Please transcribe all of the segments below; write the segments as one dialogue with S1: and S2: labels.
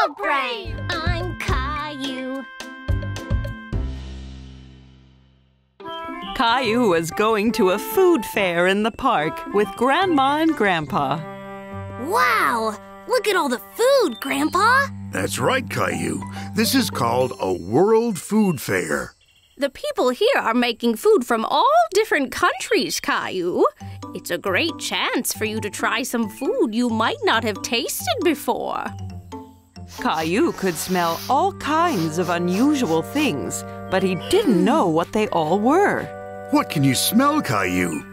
S1: WildBrain!
S2: I'm Caillou.
S3: Caillou was going to a food fair in the park with Grandma and Grandpa.
S1: Wow! Look at all the food, Grandpa!
S4: That's right, Caillou. This is called a World Food Fair.
S2: The people here are making food from all different countries, Caillou. It's a great chance for you to try some food you might not have tasted before.
S3: Caillou could smell all kinds of unusual things, but he didn't know what they all were.
S4: What can you smell, Caillou?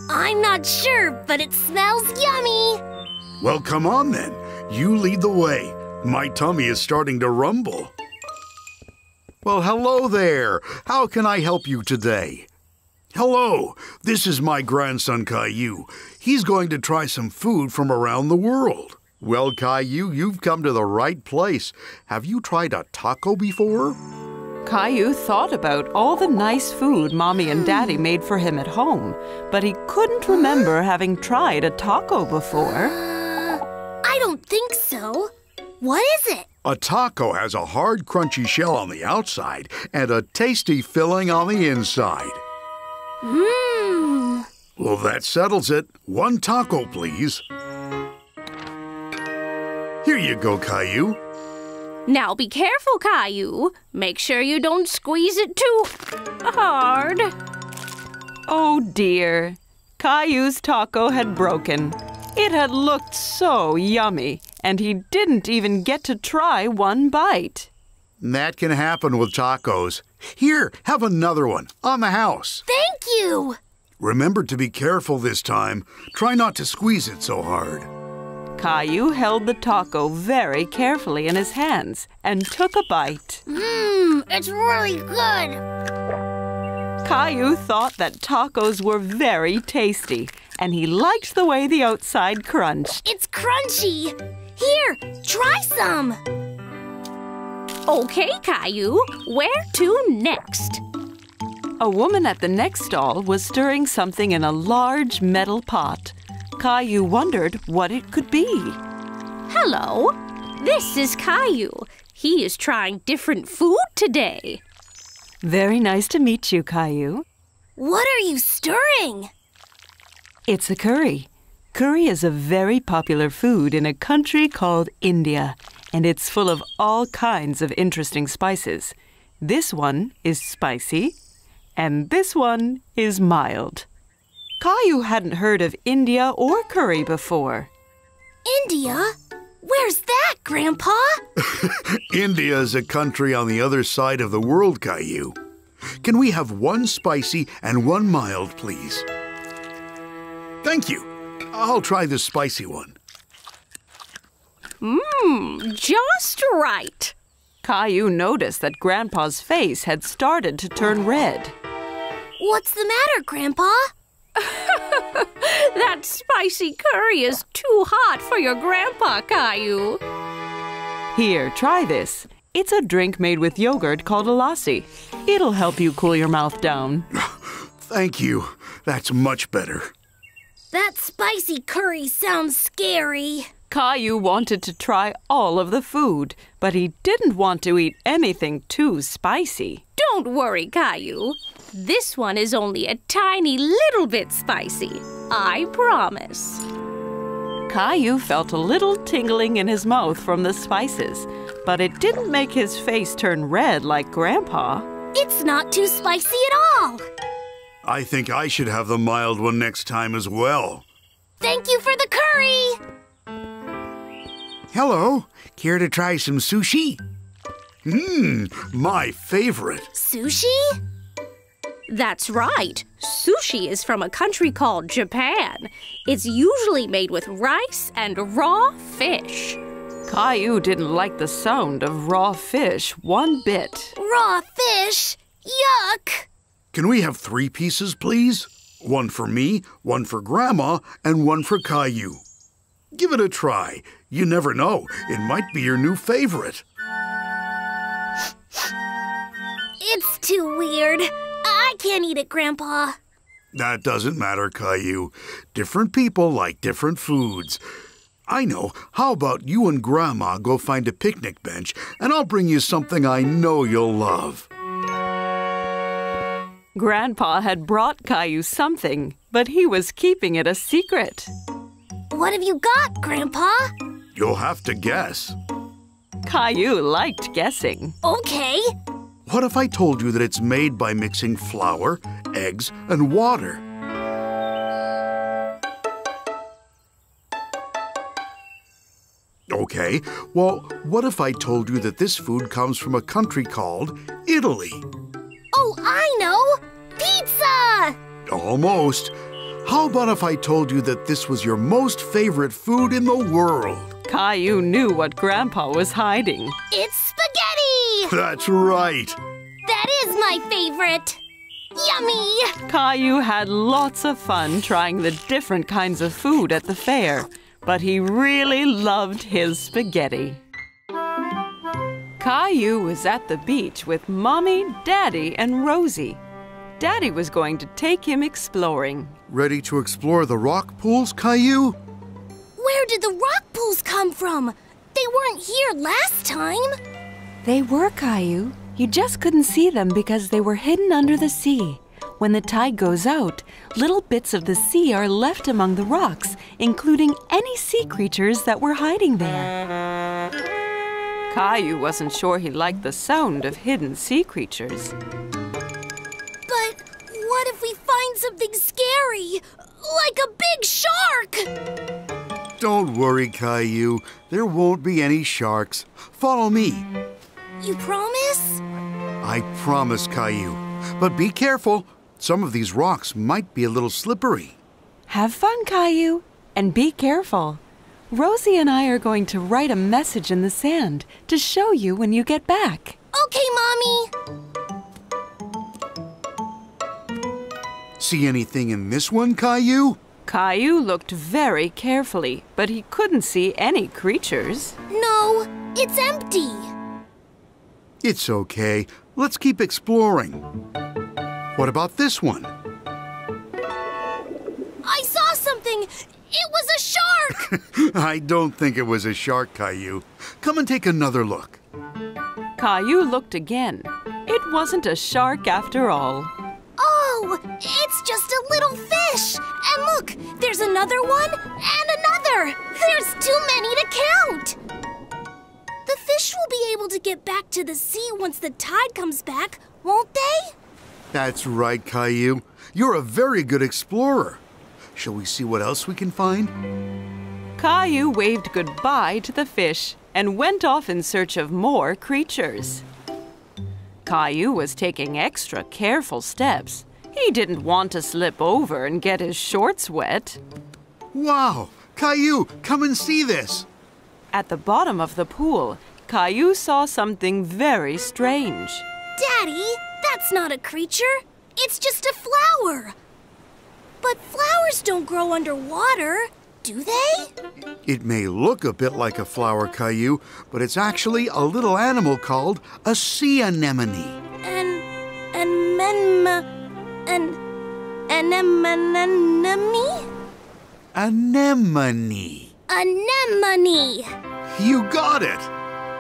S1: I'm not sure, but it smells yummy!
S4: Well, come on then. You lead the way. My tummy is starting to rumble. Well, hello there. How can I help you today? Hello, this is my grandson Caillou. He's going to try some food from around the world. Well, Caillou, you've come to the right place. Have you tried a taco before?
S3: Caillou thought about all the nice food Mommy and Daddy made for him at home, but he couldn't remember having tried a taco before.
S1: I don't think so. What is it?
S4: A taco has a hard, crunchy shell on the outside and a tasty filling on the inside.
S1: Mmm.
S4: Well, that settles it. One taco, please. Here you go, Caillou.
S2: Now be careful, Caillou. Make sure you don't squeeze it too hard.
S3: Oh dear, Caillou's taco had broken. It had looked so yummy, and he didn't even get to try one bite.
S4: That can happen with tacos. Here, have another one on the house.
S1: Thank you!
S4: Remember to be careful this time. Try not to squeeze it so hard.
S3: Caillou held the taco very carefully in his hands and took a bite.
S1: Mmm, it's really good!
S3: Caillou thought that tacos were very tasty, and he liked the way the outside crunched.
S1: It's crunchy! Here, try some!
S2: Okay, Caillou, where to next?
S3: A woman at the next stall was stirring something in a large metal pot. Caillou wondered what it could be.
S2: Hello, this is Caillou. He is trying different food today.
S3: Very nice to meet you, Caillou.
S1: What are you stirring?
S3: It's a curry. Curry is a very popular food in a country called India, and it's full of all kinds of interesting spices. This one is spicy, and this one is mild. Caillou hadn't heard of India or curry before.
S1: India? Where's that, Grandpa?
S4: India is a country on the other side of the world, Caillou. Can we have one spicy and one mild, please? Thank you. I'll try the spicy one.
S2: Just right.
S3: Caillou noticed that Grandpa's face had started to turn red.
S1: What's the matter, Grandpa?
S2: That spicy curry is too hot for your Grandpa, Caillou.
S3: Here, try this. It's a drink made with yogurt called a lassi. It'll help you cool your mouth down.
S4: Thank you. That's much better.
S1: That spicy curry sounds scary.
S3: Caillou wanted to try all of the food, but he didn't want to eat anything too spicy.
S2: Don't worry, Caillou. This one is only a tiny little bit spicy. I promise.
S3: Caillou felt a little tingling in his mouth from the spices, but it didn't make his face turn red like Grandpa.
S1: It's not too spicy at all.
S4: I think I should have the mild one next time as well.
S1: Thank you for the curry.
S4: Hello. Care to try some sushi? My favorite.
S1: Sushi?
S2: That's right. Sushi is from a country called Japan. It's usually made with rice and raw fish.
S3: Caillou didn't like the sound of raw fish one bit.
S1: Raw fish? Yuck!
S4: Can we have 3 pieces, please? One for me, one for Grandma, and one for Caillou. Give it a try. You never know. It might be your new favorite.
S1: It's too weird. I can't eat it, Grandpa.
S4: That doesn't matter, Caillou. Different people like different foods. I know. How about you and Grandma go find a picnic bench, and I'll bring you something I know you'll love.
S3: Grandpa had brought Caillou something, but he was keeping it a secret.
S1: What have you got, Grandpa?
S4: You'll have to guess.
S3: Caillou liked guessing.
S1: Okay.
S4: What if I told you that it's made by mixing flour, eggs, and water? Okay, well, what if I told you that this food comes from a country called Italy?
S1: Oh, I know! Pizza!
S4: Almost. How about if I told you that this was your most favorite food in the world?
S3: Caillou knew what Grandpa was hiding.
S1: It's spaghetti!
S4: That's right.
S1: That is my favorite. Yummy!
S3: Caillou had lots of fun trying the different kinds of food at the fair, but he really loved his spaghetti. Caillou was at the beach with Mommy, Daddy, and Rosie. Daddy was going to take him exploring.
S4: Ready to explore the rock pools, Caillou?
S1: Where did the rock pools come from? They weren't here last time.
S3: They were, Caillou. You just couldn't see them because they were hidden under the sea. When the tide goes out, little bits of the sea are left among the rocks, including any sea creatures that were hiding there. Caillou wasn't sure he liked the sound of hidden sea creatures.
S1: But what if we find something scary? Like a big shark?
S4: Don't worry, Caillou. There won't be any sharks. Follow me.
S1: You promise?
S4: I promise, Caillou. But be careful. Some of these rocks might be a little slippery.
S3: Have fun, Caillou, and be careful. Rosie and I are going to write a message in the sand to show you when you get back.
S1: Okay, Mommy.
S4: See anything in this one, Caillou?
S3: Caillou looked very carefully, but he couldn't see any creatures.
S1: No, it's empty.
S4: It's okay. Let's keep exploring. What about this one?
S1: I saw something. It was a shark.
S4: I don't think it was a shark, Caillou. Come and take another look.
S3: Caillou looked again. It wasn't a shark after all.
S1: Oh, it's just a little fish. And look, there's another one and another. There's too many to count. The fish will be able to get back to the sea once the tide comes back, won't they?
S4: That's right, Caillou. You're a very good explorer. Shall we see what else we can find?
S3: Caillou waved goodbye to the fish and went off in search of more creatures. Caillou was taking extra careful steps. He didn't want to slip over and get his shorts wet.
S4: Wow! Caillou, come and see this!
S3: At the bottom of the pool, Caillou saw something very strange.
S1: Daddy, that's not a creature. It's just a flower. But flowers don't grow underwater, do they?
S4: It may look a bit like a flower, Caillou, but it's actually a little animal called a sea anemone.
S1: Anemone?
S4: Anemone.
S1: Anemone.
S4: You got it!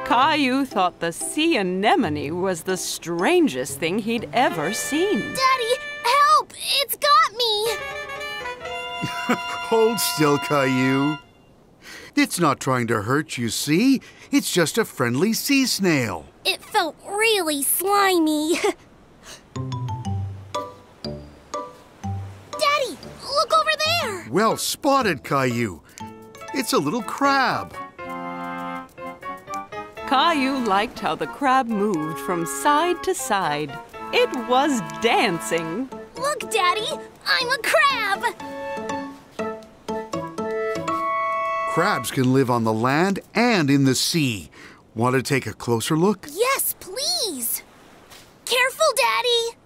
S3: Caillou thought the sea anemone was the strangest thing he'd ever seen.
S1: Daddy, help! It's got me!
S4: Hold still, Caillou. It's not trying to hurt you, see? It's just a friendly sea snail.
S1: It felt really slimy. Daddy, look over there!
S4: Well spotted, Caillou. It's a little crab.
S3: Caillou liked how the crab moved from side to side. It was dancing.
S1: Look, Daddy, I'm a crab!
S4: Crabs can live on the land and in the sea. Want to take a closer look?
S1: Yes, please! Careful, Daddy!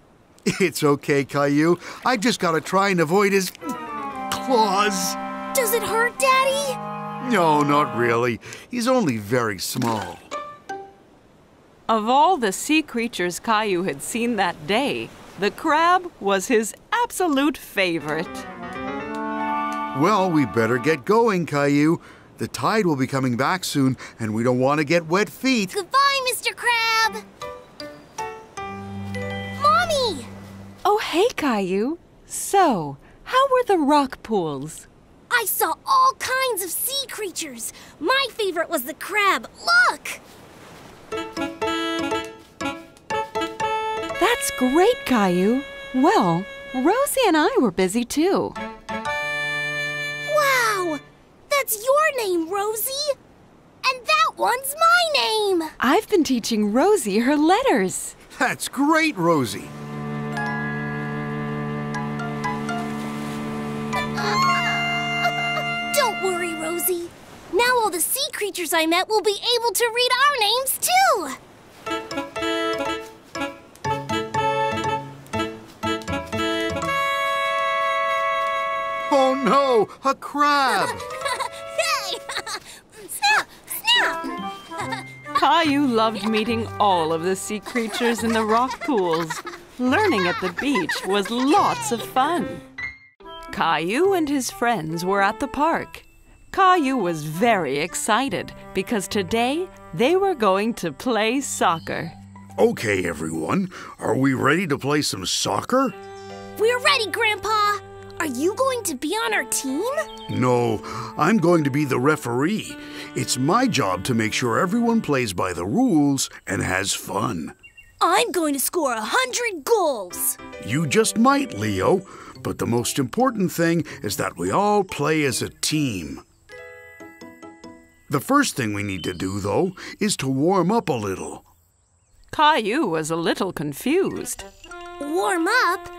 S4: It's okay, Caillou. I just gotta try and avoid his claws.
S1: Does it hurt, Daddy?
S4: No, not really. He's only very small.
S3: Of all the sea creatures Caillou had seen that day, the crab was his absolute favorite.
S4: Well, we better get going, Caillou. The tide will be coming back soon, and we don't want to get wet feet.
S1: Goodbye, Mr. Crab. Mommy!
S3: Oh, hey, Caillou. So, how were the rock pools?
S1: I saw all kinds of sea creatures. My favorite was the crab. Look!
S3: That's great, Caillou. Well, Rosie and I were busy too.
S1: Wow! That's your name, Rosie. And that one's my name.
S3: I've been teaching Rosie her letters.
S4: That's great, Rosie.
S1: Don't worry, Rosie. Now all the sea creatures I met will be able to read our names, too.
S4: Oh no, a crab!
S1: Hey! Snap! Snap!
S3: Caillou loved meeting all of the sea creatures in the rock pools. Learning at the beach was lots of fun. Caillou and his friends were at the park. Caillou was very excited because today they were going to play soccer.
S4: Okay, everyone. Are we ready to play some soccer?
S1: We're ready, Grandpa. Are you going to be on our team?
S4: No, I'm going to be the referee. It's my job to make sure everyone plays by the rules and has fun.
S1: I'm going to score 100 goals.
S4: You just might, Leo, but the most important thing is that we all play as a team. The first thing we need to do, though, is to warm up a little.
S3: Caillou was a little confused.
S1: Warm up?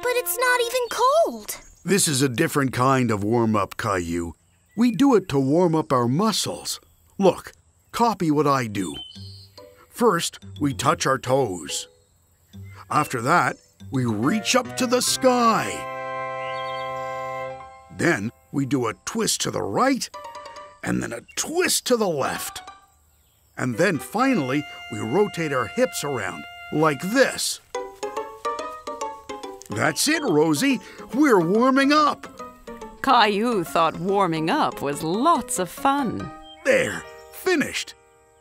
S1: But it's not even cold.
S4: This is a different kind of warm-up, Caillou. We do it to warm up our muscles. Look, copy what I do. First, we touch our toes. After that, we reach up to the sky. Then, we do a twist to the right, and then a twist to the left. And then finally, we rotate our hips around, like this. That's it, Rosie. We're warming up.
S3: Caillou thought warming up was lots of fun.
S4: There, finished.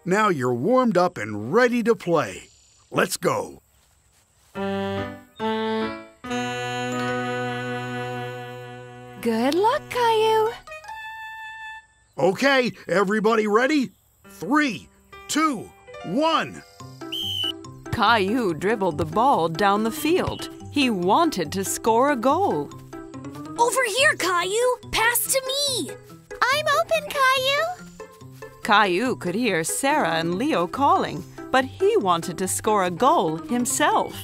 S4: Now you're warmed up and ready to play. Let's go.
S3: Good luck, Caillou.
S4: Okay, everybody ready? 3, 2, 1.
S3: Caillou dribbled the ball down the field. He wanted to score a goal.
S1: Over here, Caillou. Pass to me. I'm open, Caillou.
S3: Caillou could hear Sarah and Leo calling, but he wanted to score a goal himself.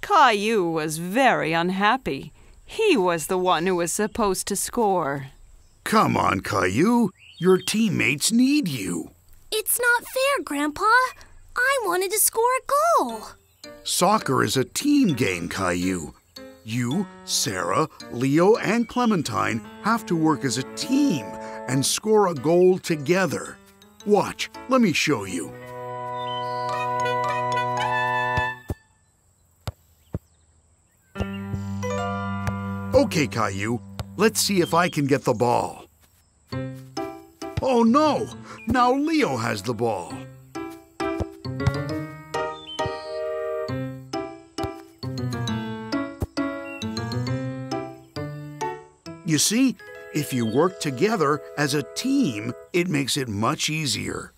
S3: Caillou was very unhappy. He was the one who was supposed to score.
S4: Come on, Caillou. Your teammates need you.
S1: It's not fair, Grandpa. I wanted to score a goal.
S4: Soccer is a team game, Caillou. You, Sarah, Leo, and Clementine have to work as a team and score a goal together. Watch, let me show you. Okay, Caillou, let's see if I can get the ball. Oh no! Now Leo has the ball. You see, if you work together as a team, it makes it much easier.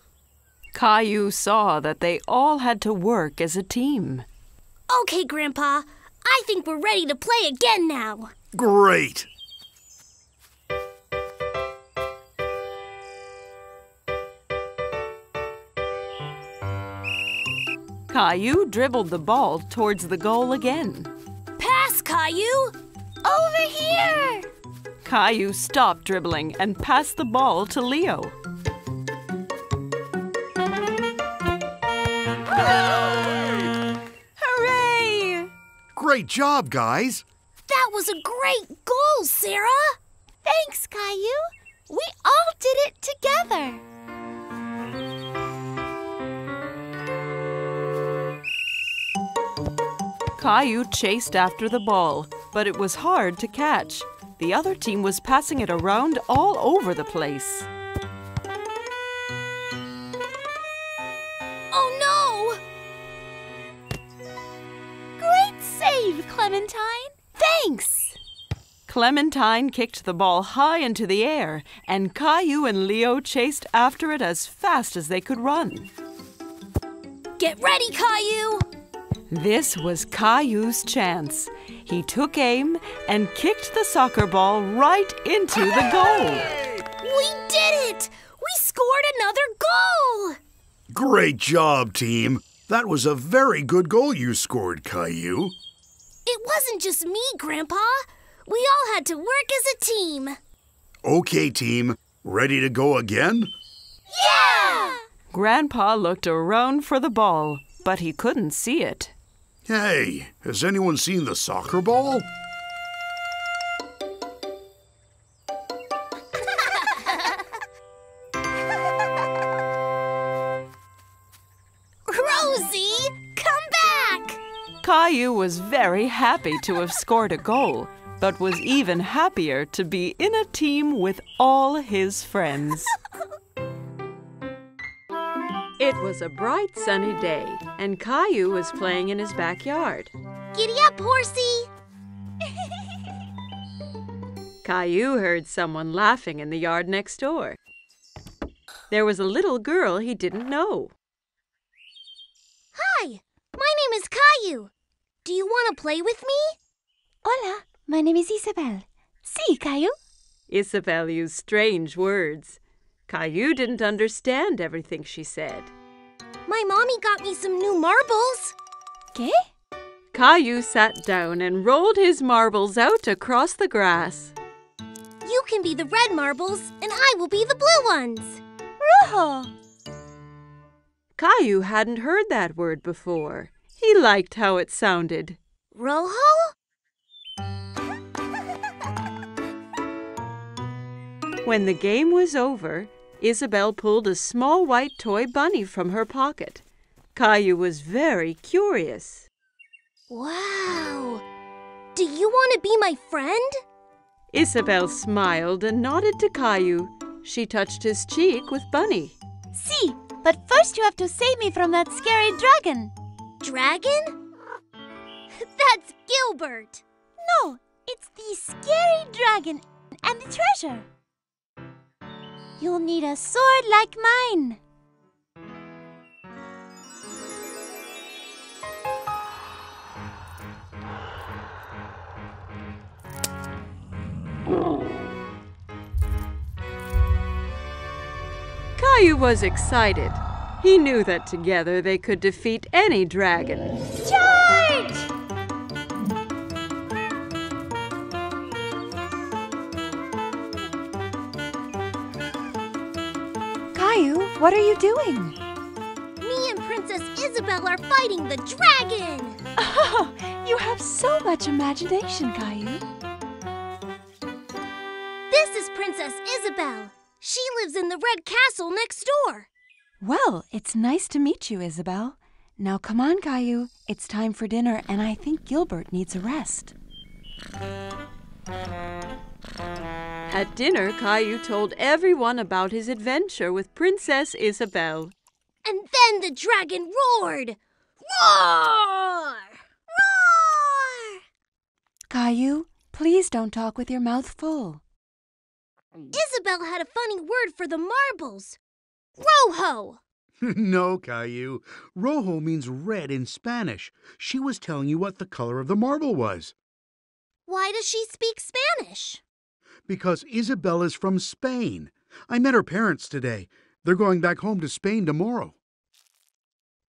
S3: Caillou saw that they all had to work as a team.
S1: Okay, Grandpa. I think we're ready to play again now.
S4: Great!
S3: Caillou dribbled the ball towards the goal again.
S1: Pass, Caillou. Over here.
S3: Caillou stopped dribbling and passed the ball to Leo. Hooray!
S4: Great job, guys!
S1: That was a great goal, Sarah. Thanks, Caillou. We all did it together.
S3: Caillou chased after the ball, but it was hard to catch. The other team was passing it around all over the place.
S1: Oh no! Great save, Clementine! Thanks!
S3: Clementine kicked the ball high into the air, and Caillou and Leo chased after it as fast as they could run.
S1: Get ready, Caillou!
S3: This was Caillou's chance. He took aim and kicked the soccer ball right into the goal.
S1: We did it! We scored another goal!
S4: Great job, team. That was a very good goal you scored, Caillou.
S1: It wasn't just me, Grandpa. We all had to work as a team.
S4: Okay, team. Ready to go again?
S1: Yeah!
S3: Grandpa looked around for the ball, but he couldn't see it.
S4: Hey, has anyone seen the soccer ball?
S1: Rosie, come back!
S3: Caillou was very happy to have scored a goal, but was even happier to be in a team with all his friends. It was a bright sunny day, and Caillou was playing in his backyard.
S1: Giddy up, horsey!
S3: Caillou heard someone laughing in the yard next door. There was a little girl he didn't know.
S1: Hi, my name is Caillou. Do you want to play with me?
S5: Hola, my name is Isabelle. Sí, Caillou?
S3: Isabelle used strange words. Caillou didn't understand everything she said.
S1: My mommy got me some new marbles.
S5: ¿Qué?
S3: Caillou sat down and rolled his marbles out across the grass.
S1: You can be the red marbles, and I will be the blue ones.
S5: Rojo!
S3: Caillou hadn't heard that word before. He liked how it sounded.
S1: Rojo?
S3: When the game was over, Isabelle pulled a small white toy bunny from her pocket. Caillou was very curious.
S1: Wow! Do you want to be my friend?
S3: Isabelle smiled and nodded to Caillou. She touched his cheek with Bunny.
S5: Sí, but first you have to save me from that scary dragon.
S1: Dragon? That's Gilbert.
S5: No, it's the scary dragon and the treasure. You'll need a sword like mine.
S3: Caillou was excited. He knew that together they could defeat any dragon.
S5: Charge! Caillou, what are you doing?
S1: Me and Princess Isabelle are fighting the dragon.
S5: Oh, you have so much imagination, Caillou.
S1: This is Princess Isabelle. She lives in the red castle next door.
S5: Well, it's nice to meet you, Isabelle. Now come on, Caillou. It's time for dinner, and I think Gilbert needs a rest.
S3: At dinner, Caillou told everyone about his adventure with Princess Isabelle.
S1: And then the dragon roared. Roar! Roar!
S5: Caillou, please don't talk with your mouth full.
S1: Isabelle had a funny word for the marbles. Rojo!
S4: No, Caillou. Rojo means red in Spanish. She was telling you what the color of the marble was.
S1: Why does she speak Spanish?
S4: Because Isabelle is from Spain. I met her parents today. They're going back home to Spain tomorrow.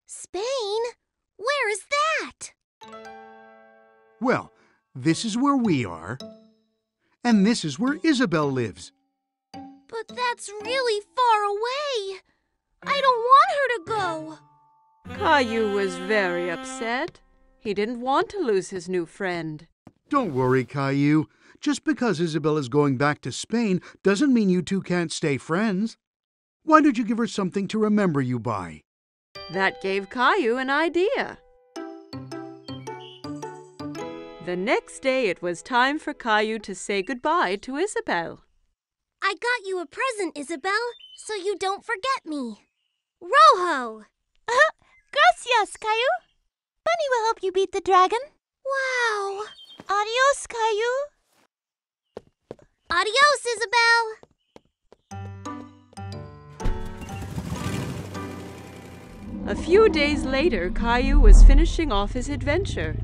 S1: Spain? Where is that?
S4: Well, this is where we are. And this is where Isabelle lives.
S1: But that's really far away. I don't want her to go.
S3: Caillou was very upset. He didn't want to lose his new friend.
S4: Don't worry, Caillou. Just because Isabelle is going back to Spain doesn't mean you two can't stay friends. Why don't you give her something to remember you by?
S3: That gave Caillou an idea. The next day it was time for Caillou to say goodbye to Isabelle.
S1: I got you a present, Isabelle, so you don't forget me. Rojo!
S5: Gracias, Caillou. Bunny will help you beat the dragon.
S1: Wow!
S5: Adios, Caillou.
S1: Adios, Isabelle!
S3: A few days later, Caillou was finishing off his adventure.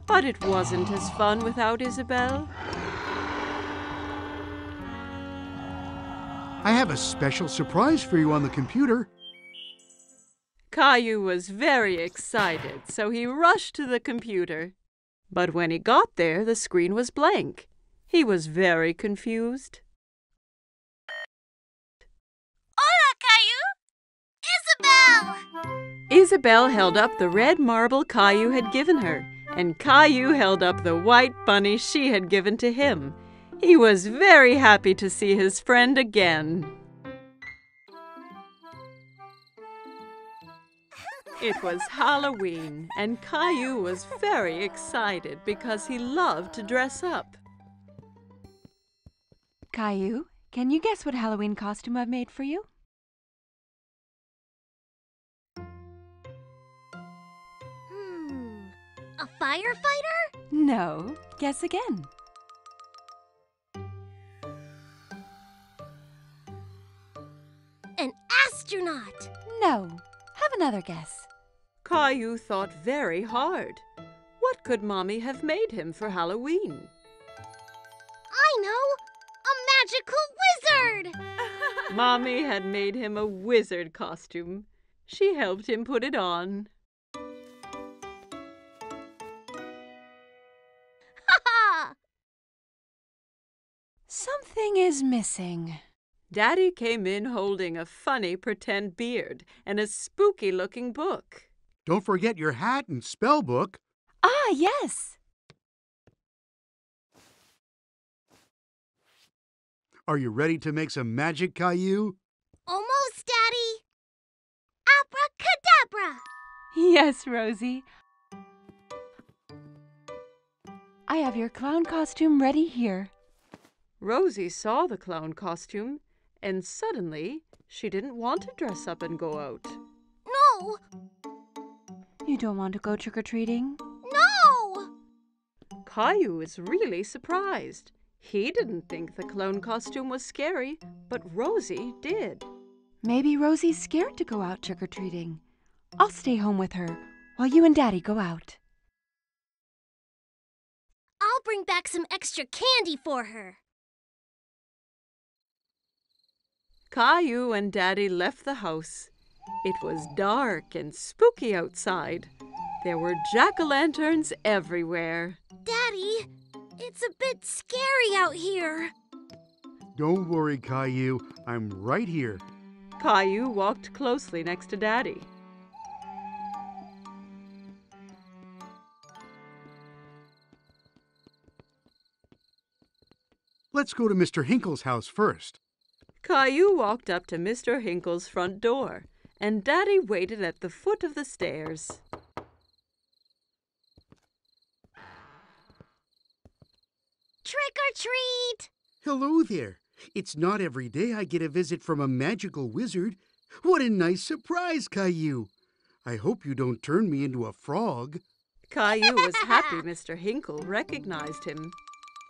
S3: But it wasn't as fun without Isabelle.
S4: I have a special surprise for you on the computer.
S3: Caillou was very excited, so he rushed to the computer. But when he got there, the screen was blank. He was very confused.
S5: Hola, Caillou.
S1: Isabelle!
S3: Isabelle held up the red marble Caillou had given her, and Caillou held up the white bunny she had given to him. He was very happy to see his friend again. It was Halloween, and Caillou was very excited because he loved to dress up.
S6: Caillou, can you guess what Halloween costume I've made for you?
S1: A firefighter?
S6: No. Guess again.
S1: An astronaut!
S6: No. Have another guess.
S3: Caillou thought very hard. What could Mommy have made him for Halloween?
S1: I know! A magical wizard!
S3: Mommy had made him a wizard costume. She helped him put it on.
S1: Ha!
S6: Something is missing.
S3: Daddy came in holding a funny pretend beard and a spooky-looking book.
S4: Don't forget your hat and spell book.
S6: Ah, yes.
S4: Are you ready to make some magic, Caillou?
S1: Almost, Daddy! Abracadabra!
S6: Yes, Rosie. I have your clown costume ready here.
S3: Rosie saw the clown costume, and suddenly she didn't want to dress up and go out.
S1: No!
S6: You don't want to go trick-or-treating?
S1: No!
S3: Caillou was really surprised. He didn't think the clown costume was scary, but Rosie did.
S6: Maybe Rosie's scared to go out trick-or-treating. I'll stay home with her while you and Daddy go out.
S1: I'll bring back some extra candy for her.
S3: Caillou and Daddy left the house. It was dark and spooky outside. There were jack-o'-lanterns everywhere.
S1: Daddy, it's a bit scary out here.
S4: Don't worry, Caillou. I'm right here.
S3: Caillou walked closely next to Daddy.
S4: Let's go to Mr. Hinkle's house first.
S3: Caillou walked up to Mr. Hinkle's front door, and Daddy waited at the foot of the stairs.
S1: Trick or treat!
S4: Hello there. It's not every day I get a visit from a magical wizard. What a nice surprise, Caillou. I hope you don't turn me into a frog.
S3: Caillou was happy Mr. Hinkle recognized him.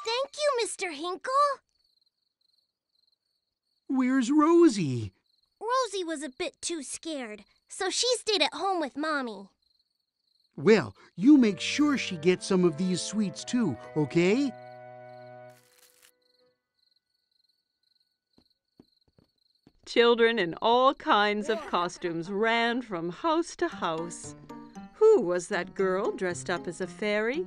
S1: Thank you, Mr. Hinkle.
S4: Where's Rosie?
S1: Rosie was a bit too scared, so she stayed at home with Mommy.
S4: Well, you make sure she gets some of these sweets too, okay?
S3: Children in all kinds of costumes ran from house to house. Who was that girl dressed up as a fairy?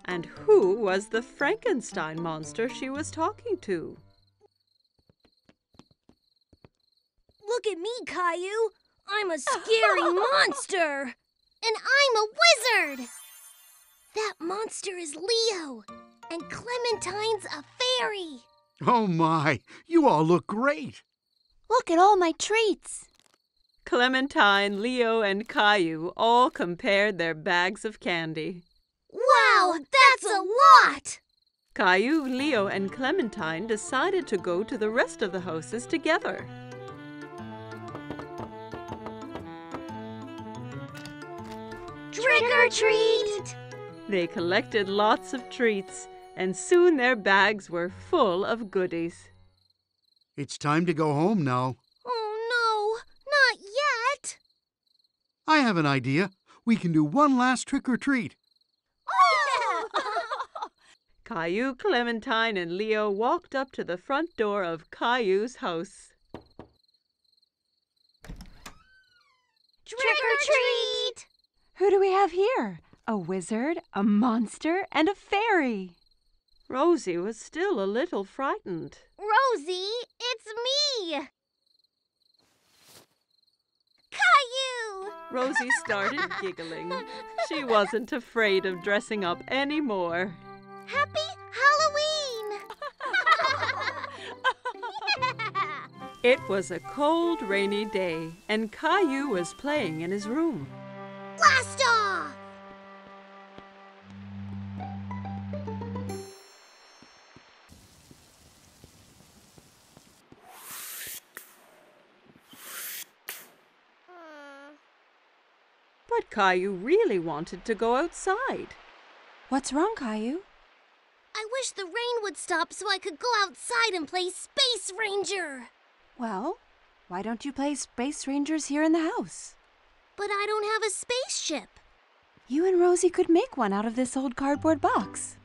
S3: And who was the Frankenstein monster she was talking to?
S1: Look at me, Caillou. I'm a scary monster. And I'm a wizard. That monster is Leo. And Clementine's a fairy.
S4: Oh my, you all look great.
S5: Look at all my treats.
S3: Clementine, Leo, and Caillou all compared their bags of candy.
S1: Wow, that's a lot! what?
S3: Caillou, Leo, and Clementine decided to go to the rest of the houses together.
S1: Trick or treat!
S3: They collected lots of treats, and soon their bags were full of goodies.
S4: It's time to go home now.
S1: Oh no, not yet!
S4: I have an idea. We can do one last trick or treat.
S3: Caillou, Clementine, and Leo walked up to the front door of Caillou's house.
S1: Trick or treat!
S6: Who do we have here? A wizard, a monster, and a fairy.
S3: Rosie was still a little frightened.
S1: Rosie, it's me! Caillou!
S3: Rosie started giggling. She wasn't afraid of dressing up anymore.
S1: Happy Halloween!
S3: It was a cold, rainy day, and Caillou was playing in his room.
S1: Blast off!
S3: But Caillou really wanted to go outside.
S6: What's wrong, Caillou?
S1: I wish the rain would stop so I could go outside and play Space Ranger.
S6: Well, why don't you play Space Rangers here in the house?
S1: But I don't have a spaceship.
S6: You and Rosie could make one out of this old cardboard box.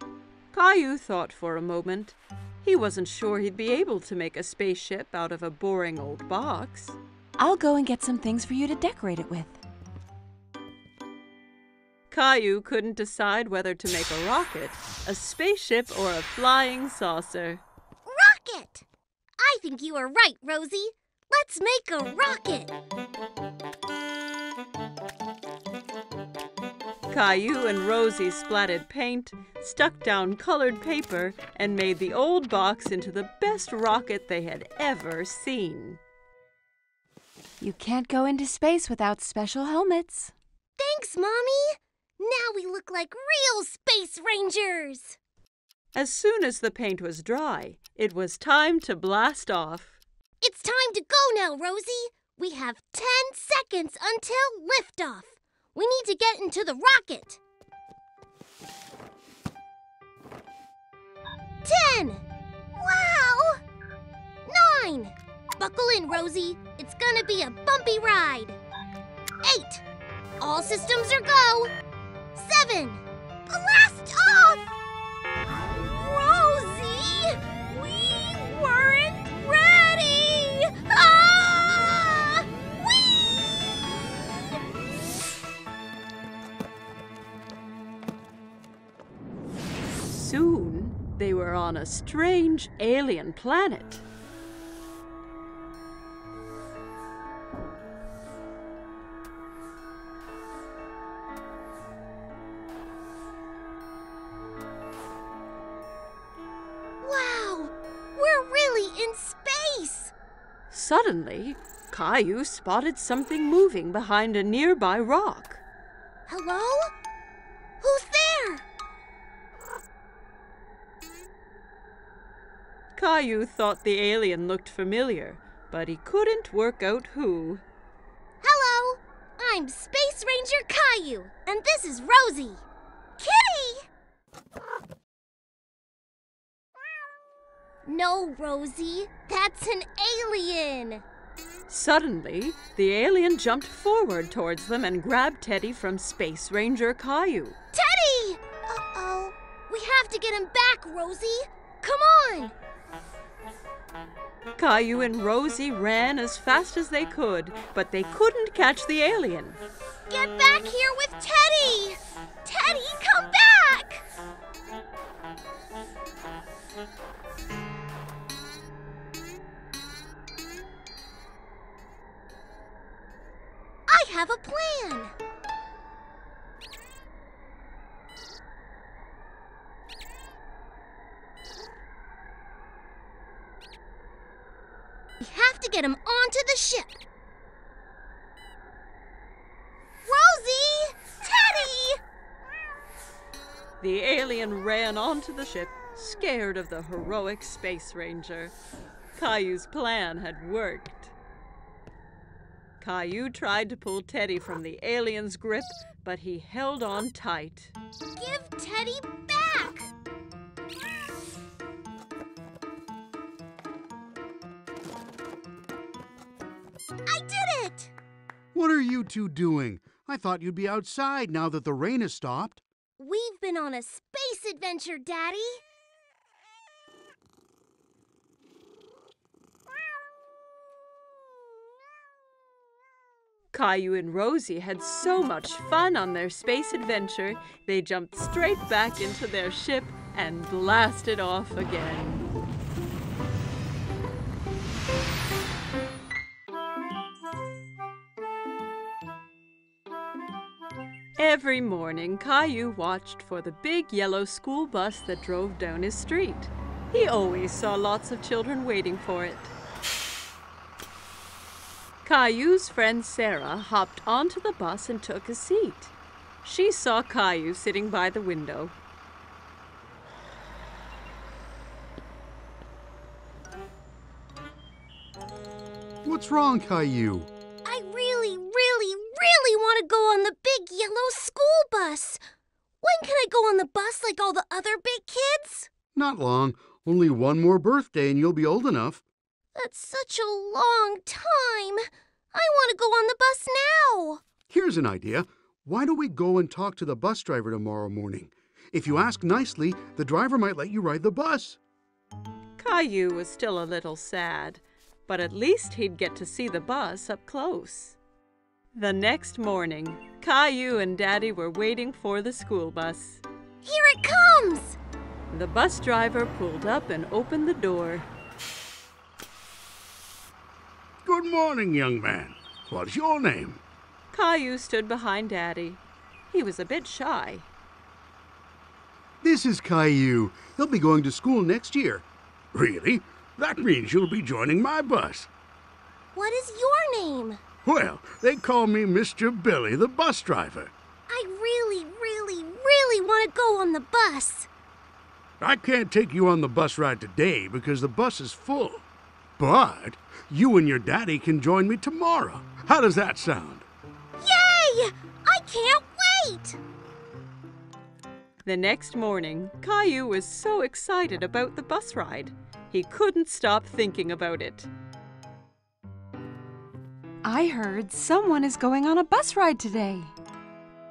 S3: Caillou thought for a moment. He wasn't sure he'd be able to make a spaceship out of a boring old box.
S6: I'll go and get some things for you to decorate it with.
S3: Caillou couldn't decide whether to make a rocket, a spaceship, or a flying saucer.
S1: Rocket! I think you are right, Rosie. Let's make a rocket.
S3: Caillou and Rosie splatted paint, stuck down colored paper, and made the old box into the best rocket they had ever seen.
S6: You can't go into space without special helmets.
S1: Thanks, Mommy. Now we look like real Space Rangers.
S3: As soon as the paint was dry, it was time to blast off.
S1: It's time to go now, Rosie. We have 10 seconds until liftoff. We need to get into the rocket. 10. Wow. 9. Buckle in, Rosie. It's gonna be a bumpy ride. 8. All systems are go. 7. Blast off! Rosie! We weren't ready! Ah!
S3: Soon, they were on a strange alien planet.
S1: Wow! We're really in space!
S3: Suddenly, Caillou spotted something moving behind a nearby rock.
S1: Hello? Who's there?
S3: Caillou thought the alien looked familiar, but he couldn't work out who.
S1: Hello! I'm Space Ranger Caillou, and this is Rosie. Kitty! No, Rosie. That's an alien.
S3: Suddenly, the alien jumped forward towards them and grabbed Teddy from Space Ranger Caillou.
S1: Teddy! Uh-oh. We have to get him back, Rosie. Come on!
S3: Caillou and Rosie ran as fast as they could, but they couldn't catch the alien.
S1: Get back here with Teddy! Teddy, come back! I have a plan. We have to get him onto the ship. Rosie! Teddy!
S7: The alien ran onto the ship, scared of the heroic space ranger. Caillou's plan had worked. Caillou tried to pull Teddy from the alien's grip, but he held on tight.
S1: Give Teddy back! I did it!
S4: What are you two doing? I thought you'd be outside now that the rain has stopped.
S1: We've been on a space adventure, Daddy.
S7: Caillou and Rosie had so much fun on their space adventure, they jumped straight back into their ship and blasted off again. Every morning, Caillou watched for the big yellow school bus that drove down his street. He always saw lots of children waiting for it. Caillou's friend Sarah hopped onto the bus and took a seat. She saw Caillou sitting by the window.
S4: What's wrong, Caillou?
S1: I really want to go on the big yellow school bus. When can I go on the bus like all the other big kids?
S4: Not long. Only one more birthday and you'll be old enough.
S1: That's such a long time. I want to go on the bus now.
S4: Here's an idea. Why don't we go and talk to the bus driver tomorrow morning? If you ask nicely, the driver might let you ride the bus.
S7: Caillou was still a little sad, but at least he'd get to see the bus up close. The next morning, Caillou and Daddy were waiting for the school bus.
S1: Here it comes!
S7: The bus driver pulled up and opened the door.
S4: Good morning, young man. What's your name?
S7: Caillou stood behind Daddy. He was a bit shy.
S4: This is Caillou. He'll be going to school next year. Really? That means you'll be joining my bus.
S1: What is your name?
S4: Well, they call me Mr. Billy, the bus driver.
S1: I really want to go on the bus.
S4: I can't take you on the bus ride today because the bus is full. But you and your daddy can join me tomorrow. How does that sound?
S1: Yay! I can't wait!
S7: The next morning, Caillou was so excited about the bus ride. He couldn't stop thinking about it.
S6: I heard someone is going on a bus ride today.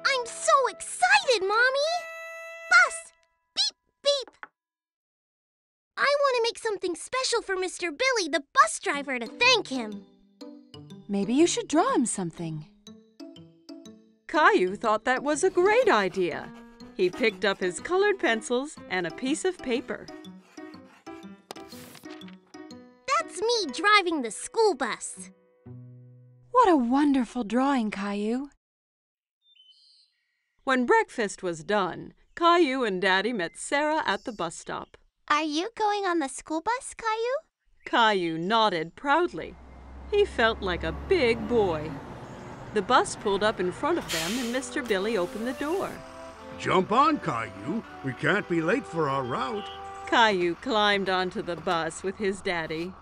S1: I'm so excited, Mommy! Bus! Beep, beep! I want to make something special for Mr. Billy, the bus driver, to thank him.
S6: Maybe you should draw him something.
S7: Caillou thought that was a great idea. He picked up his colored pencils and a piece of paper.
S1: That's me driving the school bus.
S6: What a wonderful drawing, Caillou.
S7: When breakfast was done, Caillou and Daddy met Sarah at the bus stop.
S5: Are you going on the school bus, Caillou?
S7: Caillou nodded proudly. He felt like a big boy. The bus pulled up in front of them and Mr. Billy opened the door.
S4: Jump on, Caillou. We can't be late for our route.
S7: Caillou climbed onto the bus with his daddy.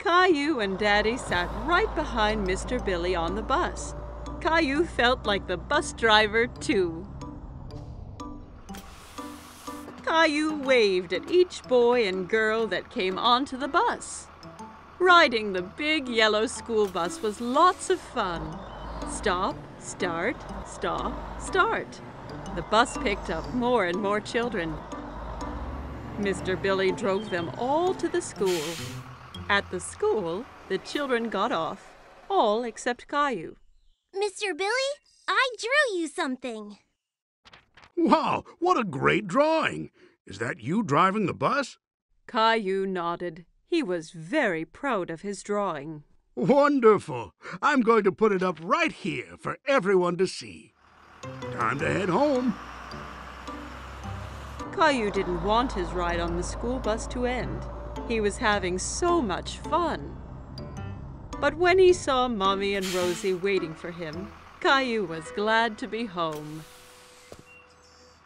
S7: Caillou and Daddy sat right behind Mr. Billy on the bus. Caillou felt like the bus driver, too. Caillou waved at each boy and girl that came onto the bus. Riding the big yellow school bus was lots of fun. Stop, start, stop, start. The bus picked up more and more children. Mr. Billy drove them all to the school. At the school, the children got off, all except Caillou.
S1: Mr. Billy, I drew you something.
S4: Wow, what a great drawing. Is that you driving the bus?
S7: Caillou nodded. He was very proud of his drawing.
S4: Wonderful. I'm going to put it up right here for everyone to see. Time to head home.
S7: Caillou didn't want his ride on the school bus to end. He was having so much fun. But when he saw Mommy and Rosie waiting for him, Caillou was glad to be home.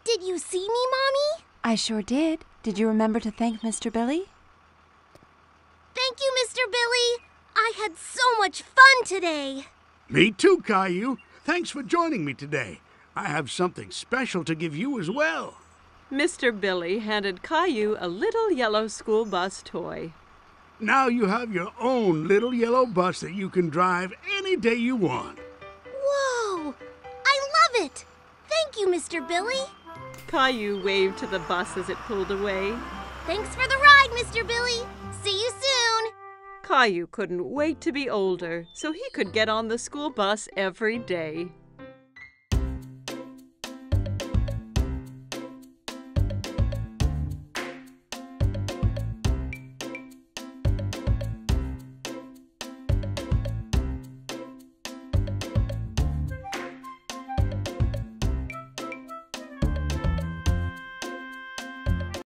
S1: Did you see me, Mommy?
S6: I sure did. Did you remember to thank Mr. Billy?
S1: Thank you, Mr. Billy. I had so much fun today.
S4: Me too, Caillou. Thanks for joining me today. I have something special to give you as well.
S7: Mr. Billy handed Caillou a little yellow school bus toy.
S4: Now you have your own little yellow bus that you can drive any day you want.
S1: Whoa! I love it! Thank you, Mr. Billy.
S7: Caillou waved to the bus as it pulled away.
S1: Thanks for the ride, Mr. Billy. See you soon.
S7: Caillou couldn't wait to be older so he could get on the school bus every day.